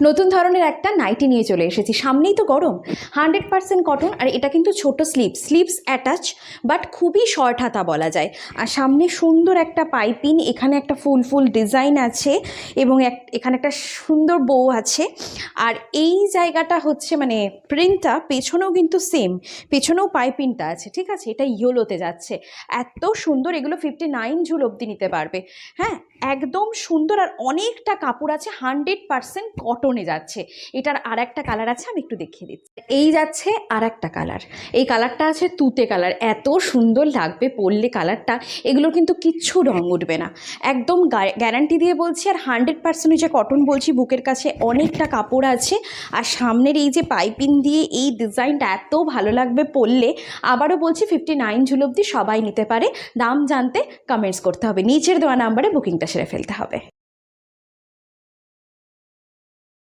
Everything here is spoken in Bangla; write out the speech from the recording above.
নতুন ধরনের একটা নাইটি নিয়ে চলে এসেছি। সামনেই তো গরম, 100% কটন। আর এটা কিন্তু ছোট স্লিভস অ্যাটাচ, বাট খুবই শর্ট হাতা বলা যায়। আর সামনে সুন্দর একটা পাইপিং, এখানে একটা ফুল ডিজাইন আছে এবং এখানে একটা সুন্দর বউ আছে। আর এই জায়গাটা হচ্ছে মানে প্রিন্টটা পেছনেও কিন্তু সেম, পেছনেও পাইপিংটা আছে, ঠিক আছে। এটা ইয়োলোতে যাচ্ছে, এত সুন্দর। এগুলো 59 ঝুল অবধি নিতে পারবে। হ্যাঁ, একদম সুন্দর। আর অনেকটা কাপড় আছে, 100% কটনে যাচ্ছে। এটার আর একটা কালার আছে, আমি একটু দেখিয়ে দিচ্ছি। এই যাচ্ছে আর একটা কালার, এই কালারটা আছে তুতে কালার। এত সুন্দর লাগবে পরলে কালারটা, এগুলোর কিন্তু কিচ্ছু রং উঠবে না, একদম গ্যারান্টি দিয়ে বলছি। আর 100% যে কটন বলছি, বুকের কাছে অনেকটা কাপড় আছে। আর সামনের এই যে পাইপিং দিয়ে এই ডিজাইনটা এত ভালো লাগবে পরলে। আবারও বলছি 59 ঝুল অবধি সবাই নিতে পারে। দাম জানতে কমেন্টস করতে হবে, নিচের দেওয়া নাম্বারে বুকিংটা সেরে ফেলতে হবে।